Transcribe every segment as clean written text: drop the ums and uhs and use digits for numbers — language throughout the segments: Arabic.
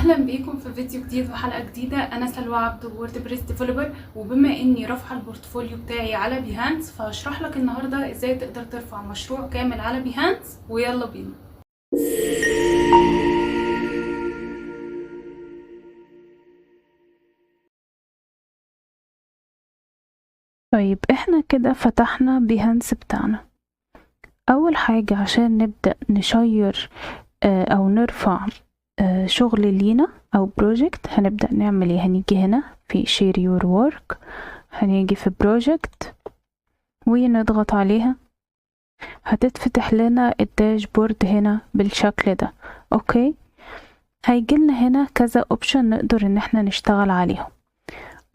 اهلا بيكم في فيديو جديد وحلقه جديده. انا سلوى عبد، ووردبريس ديفلوبر، وبما اني رافعه البورتفوليو بتاعي على بيهانس فهشرح لك النهارده ازاي تقدر ترفع مشروع كامل على بيهانس. ويلا بينا. طيب احنا كده فتحنا بيهانس بتاعنا. اول حاجة عشان نبدأ نشير او نرفع شغل لينا او بروجكت، هنبدأ نعمل ايه؟ هنيجي هنا في share your work، هنيجي في project ونضغط عليها، هتتفتح لنا الداشبورد هنا بالشكل ده. اوكي، هيجيلنا هنا كذا اوبشن نقدر ان احنا نشتغل عليهم.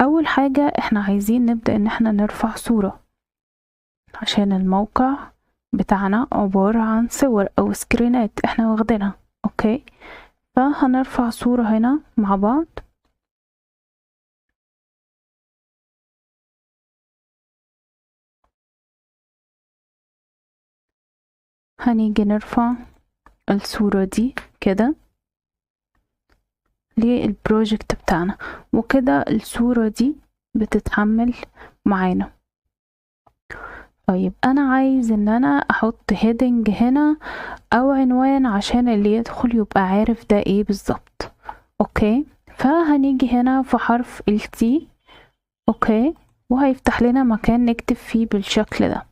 اول حاجة احنا عايزين نبدأ ان احنا نرفع صورة، عشان الموقع بتاعنا عبارة عن صور او سكرينات احنا واخدينها. اوكي، فهنرفع صورة هنا مع بعض. هنيجي نرفع الصورة دي كده للبروجكت بتاعنا، وكده الصورة دي بتتحمل معانا. طيب انا عايز ان انا احط هيدنج هنا او عنوان عشان اللي يدخل يبقى عارف ده ايه بالظبط. اوكي، فهنيجي هنا في حرف ال T. اوكي، وهيفتح لنا مكان نكتب فيه بالشكل ده.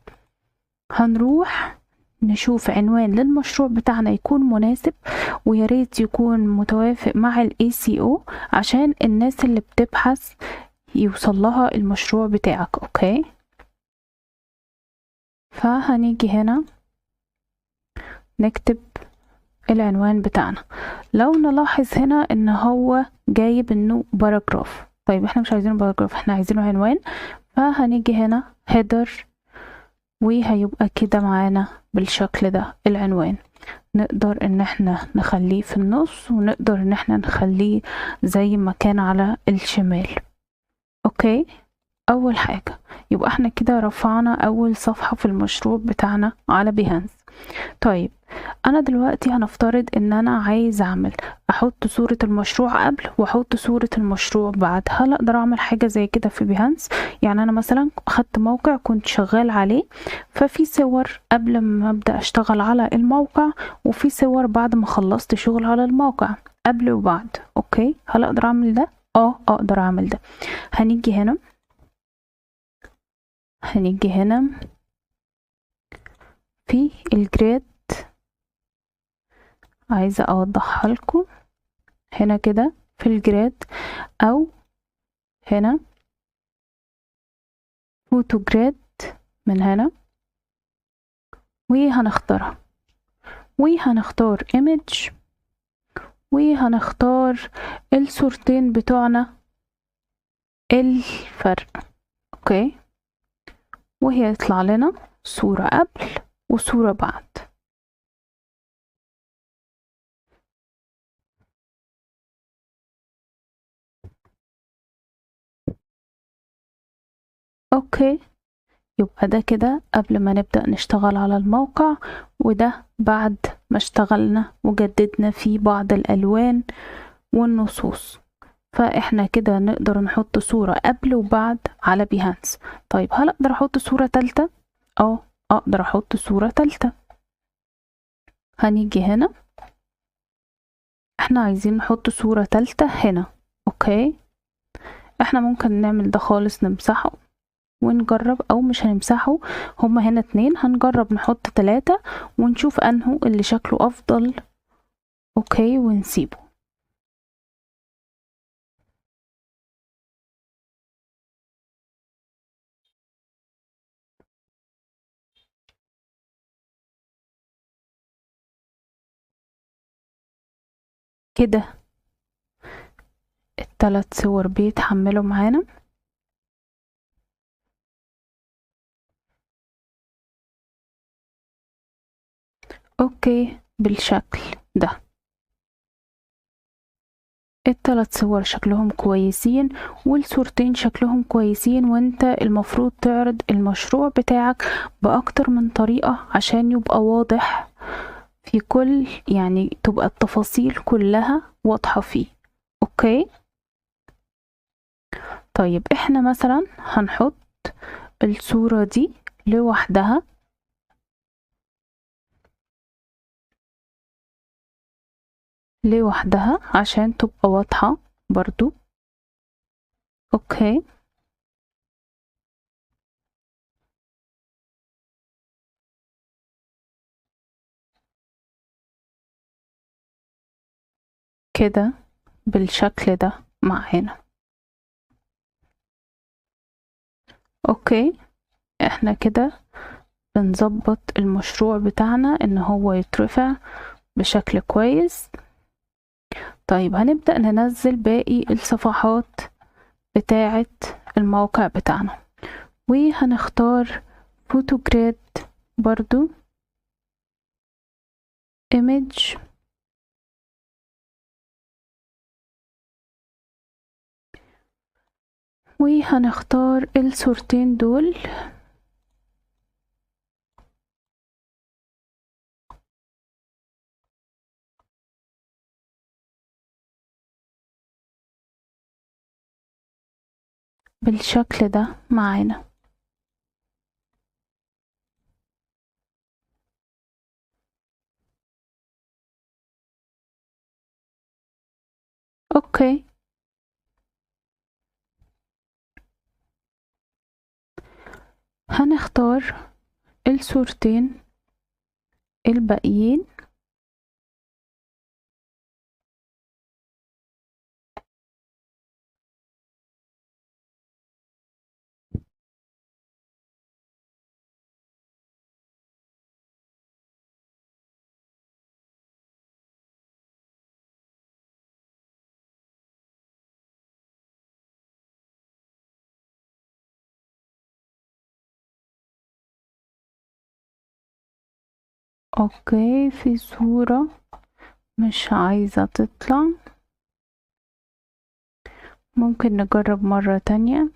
هنروح نشوف عنوان للمشروع بتاعنا يكون مناسب، وياريت يكون متوافق مع ال ACO عشان الناس اللي بتبحث يوصل لها المشروع بتاعك. اوكي، فهنيجي هنا نكتب العنوان بتاعنا. لو نلاحظ هنا ان هو جايب انه باراجراف، طيب احنا مش عايزينه باراجراف، احنا عايزينه عنوان. فهنيجي هنا header، وهيبقى كده معانا بالشكل ده العنوان. نقدر ان احنا نخليه في النص، ونقدر ان احنا نخليه زي ما كان على الشمال. اوكي، اول حاجة يبقى احنا كده رفعنا اول صفحة في المشروع بتاعنا على بيهانس. طيب انا دلوقتي هنفترض ان انا عايز احط صورة المشروع قبل واحط صورة المشروع بعد. هل اقدر اعمل حاجة زي كده في بيهانس؟ يعني انا مثلا اخدت موقع كنت شغال عليه، ففي صور قبل ما ابدأ اشتغل على الموقع، وفي صور بعد ما خلصت شغل على الموقع، قبل وبعد. اوكي، هل اقدر اعمل ده؟ اقدر اعمل ده. هنيجي هنا في الجريد، عايزة اوضحها لكم هنا كده في الجريد، او هنا فوتو جريد من هنا، وهنختارها، وهنختار image، وهنختار الصورتين بتوعنا الفرق. اوكي، وهي يطلع لنا صورة قبل وصورة بعد. اوكي، يبقى ده كده قبل ما نبدأ نشتغل على الموقع، وده بعد ما اشتغلنا وجددنا فيه بعض الألوان والنصوص. فاحنا كده نقدر نحط صورة قبل وبعد على بيهانس. طيب هل اقدر احط صورة تالتة؟ اقدر احط صورة تالتة. هنيجي هنا، احنا عايزين نحط صورة تالتة هنا. اوكي، احنا ممكن نعمل ده خالص، نمسحه ونجرب، او مش هنمسحه، هما هنا 2، هنجرب نحط 3 ونشوف انه اللي شكله افضل. اوكي، ونسيبه. كده ال3 صور بيتحملوا معانا. اوكي، بالشكل ده ال3 صور شكلهم كويسين، والصورتين شكلهم كويسين، وانت المفروض تعرض المشروع بتاعك باكتر من طريقة عشان يبقى واضح في كل، يعني تبقى التفاصيل كلها واضحة فيه. اوكي. طيب احنا مثلا هنحط الصورة دي لوحدها، عشان تبقى واضحة برضو. اوكي، كده بالشكل ده معانا. اوكي، احنا كده بنظبط المشروع بتاعنا ان هو يترفع بشكل كويس. طيب هنبدأ ننزل باقي الصفحات بتاعة الموقع بتاعنا، وهنختار فوتوجراد برضو image، وهنختار الصورتين دول. بالشكل ده معانا. اوكي، هنختار الصورتين الباقيين، اوكي. في صورة مش عايزة تطلع، ممكن نجرب مرة تانية.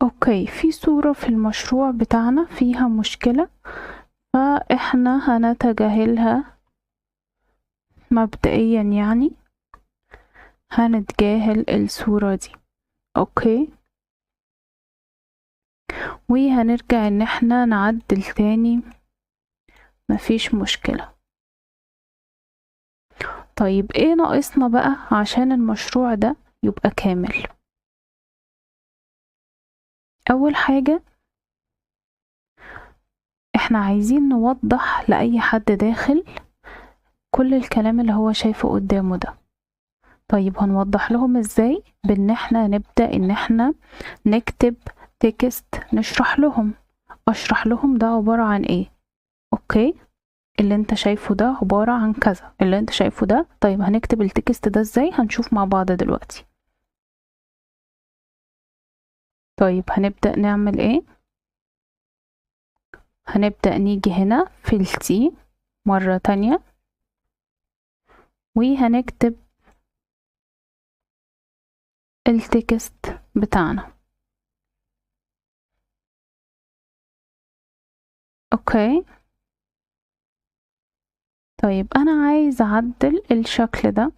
اوكي، في صورة في المشروع بتاعنا فيها مشكلة، فاحنا هنتجاهلها مبدئيا، يعني هنتجاهل الصورة دي. اوكي، وهنرجع ان احنا نعدل تاني، مفيش مشكلة. طيب ايه ناقصنا بقى عشان المشروع ده يبقى كامل؟ اول حاجة احنا عايزين نوضح لأي حد داخل كل الكلام اللي هو شايفه قدامه ده. طيب هنوضح لهم ازاي؟ بان احنا نبدأ ان احنا نكتب تكست، نشرح لهم، اشرح لهم ده عبارة عن ايه. اوكي، اللي انت شايفه ده عبارة عن كذا، اللي انت شايفه ده. طيب هنكتب التكست ده ازاي؟ هنشوف مع بعض دلوقتي. طيب هنبدأ نعمل ايه؟ هنبدأ نيجي هنا في التي مرة تانية، وهنكتب التكست بتاعنا. اوكي، طيب انا عايز اعدل الشكل ده.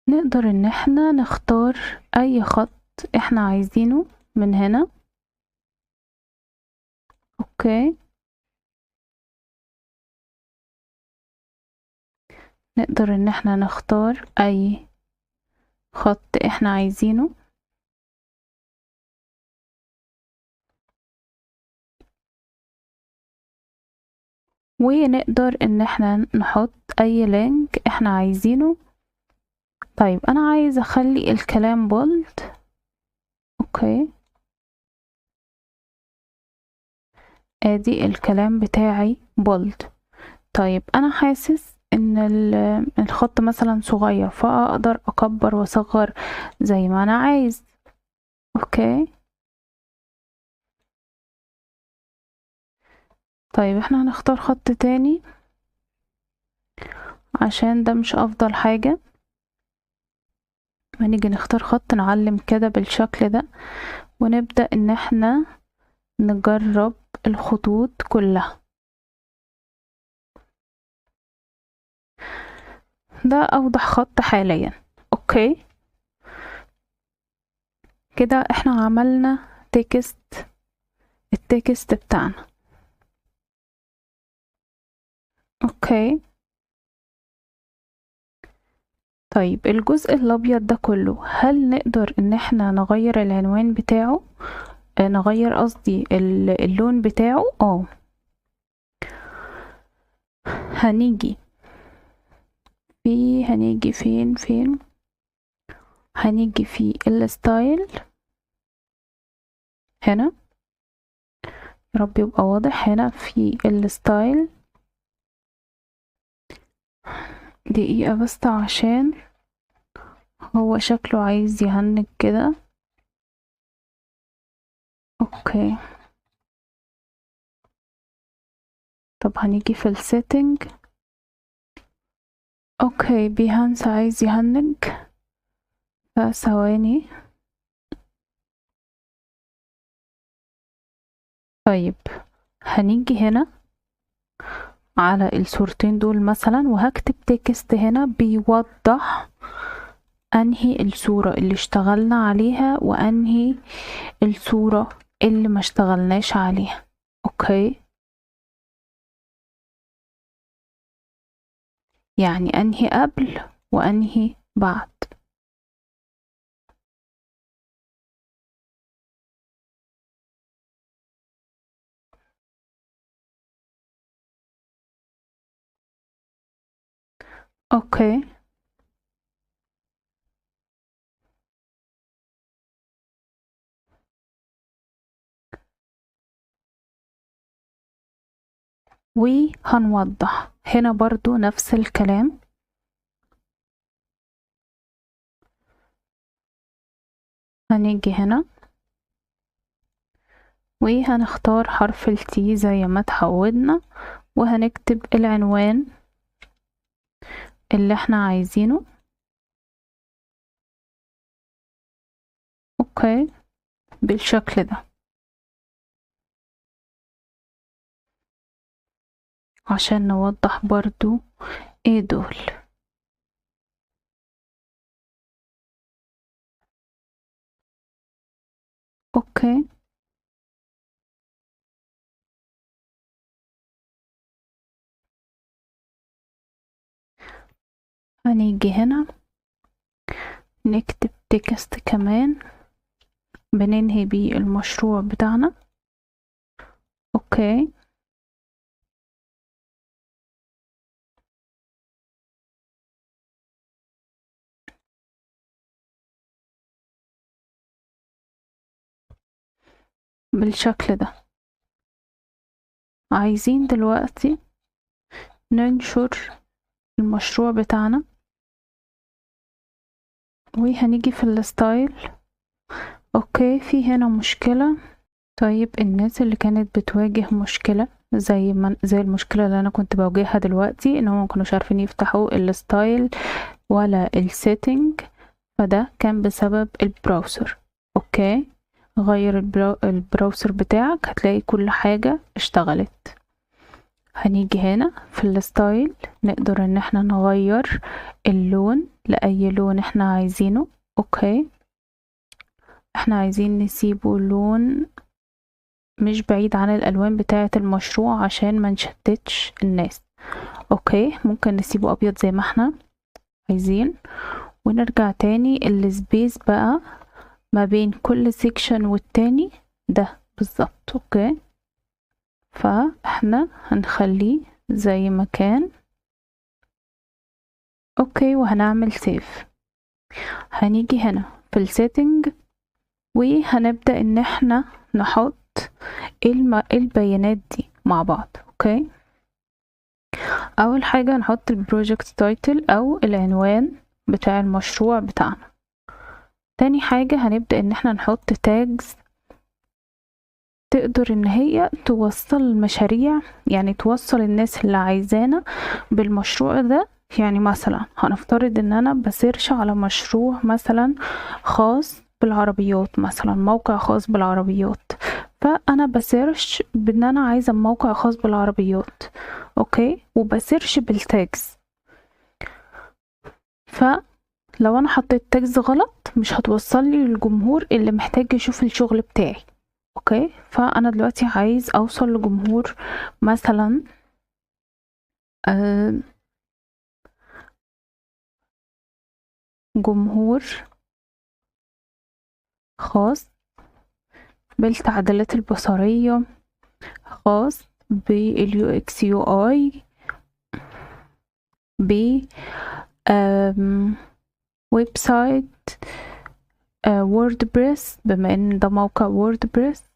نقدر ان احنا نختار اي خط احنا عايزينه من هنا. اوكي، نقدر ان احنا نختار اي خط احنا عايزينه، ونقدر ان احنا نحط اي لينك احنا عايزينه. طيب انا عايز اخلي الكلام بولد. اوكي، ادي الكلام بتاعي بولد. طيب انا حاسس ان الخط مثلا صغير، فاقدر اكبر واصغر زي ما انا عايز. اوكي. طيب احنا هنختار خط تاني عشان ده مش افضل حاجة. هنيجي نختار خط نعلم كده بالشكل ده، ونبدأ ان احنا نجرب الخطوط كلها. ده اوضح خط حاليا. اوكي كده احنا عملنا التكست بتاعنا. اوكي. طيب الجزء الابيض ده كله، هل نقدر ان احنا نغير العنوان بتاعه؟ نغير قصدي اللون بتاعه. هنيجي فين هنيجي في الستايل هنا، يا رب يبقى واضح. هنا في الستايل، دقيقة بس عشان هو شكله عايز يهنج كده. اوكي. طب هنيجي في السيتنج. اوكي بيهانس عايز يهنج، فثواني. طيب هنيجي هنا على الصورتين دول مثلا، وهكتب تكست هنا بيوضح انهي الصورة اللي اشتغلنا عليها وانهي الصورة اللي ما اشتغلناش عليها. اوكي، يعني انهي قبل وانهي بعد. اوكي. وهنوضح هنا برضو نفس الكلام. هنيجي هنا وهنختار حرف التي زي ما اتعودنا، وهنكتب العنوان اللي احنا عايزينه. اوكي بالشكل ده عشان نوضح برضو ايه دول. اوكي. هنيجي هنا نكتب تكست كمان بننهي بيه المشروع بتاعنا. اوكي. بالشكل ده. عايزين دلوقتي ننشر المشروع بتاعنا، وهنيجي في الستايل. اوكي في هنا مشكلة. طيب الناس اللي كانت بتواجه مشكلة زي المشكلة اللي انا كنت بواجهها دلوقتي، ان هم مكانوش عارفين يفتحوا الستايل ولا السيتنج، فده كان بسبب البراوسر. اوكي غير البراوسر بتاعك، هتلاقي كل حاجة اشتغلت. هنيجي هنا في الستايل، نقدر ان احنا نغير اللون لأي لون احنا عايزينه. اوكي احنا عايزين نسيبه لون مش بعيد عن الالوان بتاعة المشروع عشان ما نشتتش الناس. اوكي ممكن نسيبه ابيض زي ما احنا عايزين، ونرجع تاني السبيس بقى ما بين كل سيكشن والتاني ده بالظبط. اوكي فاحنا هنخليه زي ما كان. اوكي وهنعمل سيف. هنيجي هنا في السيتنج، وهنبدأ ان احنا نحط البيانات دي مع بعض. اوكي اول حاجة نحط البروجكت تايتل او العنوان بتاع المشروع بتاعنا. تاني حاجة هنبدأ ان احنا نحط تاجز تقدر ان هي توصل المشاريع، يعني توصل الناس اللي عايزانا بالمشروع ده. يعني مثلا هنفترض ان انا بسيرش على مشروع مثلا خاص بالعربيات، مثلا موقع خاص بالعربيات، فانا بسيرش بان انا عايزة موقع خاص بالعربيات، اوكي، وبسيرش بالتاجز. فلو انا حطيت تاجز غلط مش هتوصل لي للجمهور اللي محتاج يشوف الشغل بتاعي، اوكي. فانا دلوقتي عايز اوصل لجمهور مثلا جمهور خاص بالتعديلات البصرية، خاص باليو اكس يو اي، ب ويب سايت ووردبريس، بما ان ده موقع ووردبريس،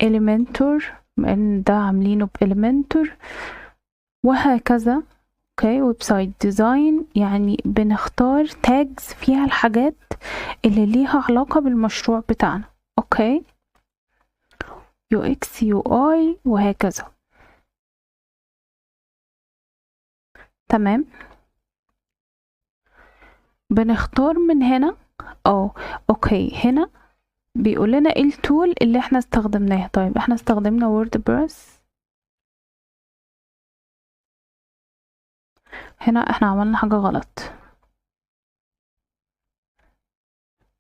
إليمنتور بما ان ده عاملينه بإليمنتور، وهكذا. اوكي، ويب سايت ديزاين، يعني بنختار تاجز فيها الحاجات اللي ليها علاقة بالمشروع بتاعنا، اوكي، يو اكس يو اي وهكذا. تمام، بنختار من هنا. اوكي، هنا بيقول لنا ايه التول اللي احنا استخدمناه. طيب احنا استخدمنا ووردبريس، هنا احنا عملنا حاجة غلط.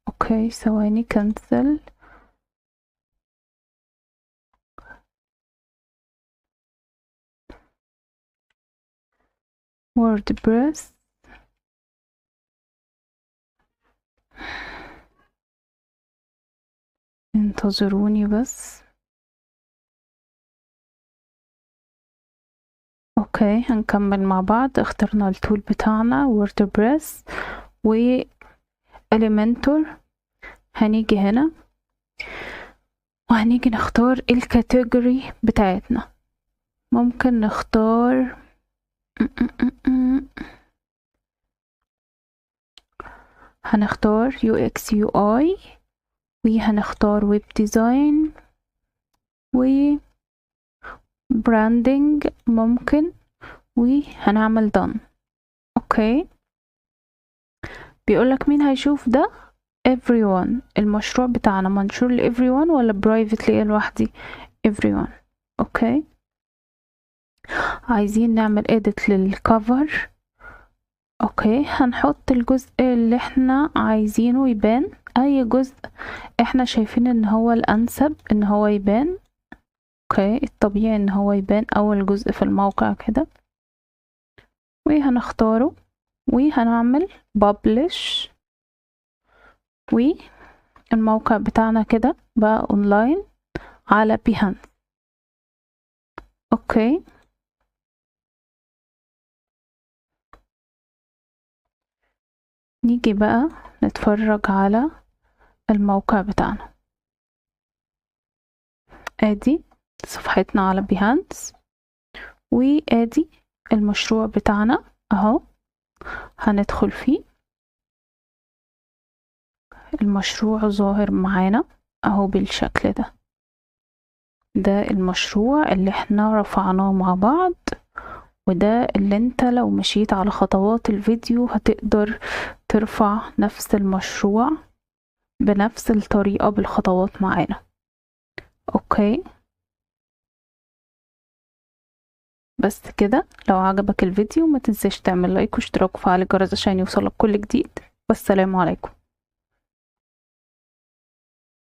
اوكي ثواني، كنسل. ووردبريس، انتظروني بس. اوكي هنكمل مع بعض. اخترنا التول بتاعنا ووردبريس و Elementor. هنيجي هنا وهنيجي نختار الكاتيجوري بتاعتنا. ممكن نختار هنختار UX UI، وهنختار ويب ديزاين و براندنج ممكن، وهنعمل done. اوكي، بيقولك مين هيشوف ده؟ everyone. المشروع بتاعنا منشور ل everyone ولا privately لوحدي؟ everyone. اوكي، عايزين نعمل edit للcover. اوكي، هنحط الجزء اللي احنا عايزينه يبان، اي جزء احنا شايفين ان هو الانسب ان هو يبان. اوكي، الطبيعي ان هو يبان اول جزء في الموقع كده، وهنختاره وهنعمل publish، والموقع بتاعنا كده بقى اونلاين على بيهانس. اوكي، نيجي بقى نتفرج على الموقع بتاعنا. ادي صفحتنا على بيهانس، وادي المشروع بتاعنا اهو، هندخل فيه. المشروع ظاهر معانا اهو بالشكل ده. ده المشروع اللي احنا رفعناه مع بعض، وده اللي انت لو مشيت على خطوات الفيديو هتقدر ترفع نفس المشروع بنفس الطريقة بالخطوات معانا. اوكي، بس كده. لو عجبك الفيديو ما تنساش تعمل لايك واشتراك وفعل الجرس عشان يوصلك كل جديد. والسلام عليكم.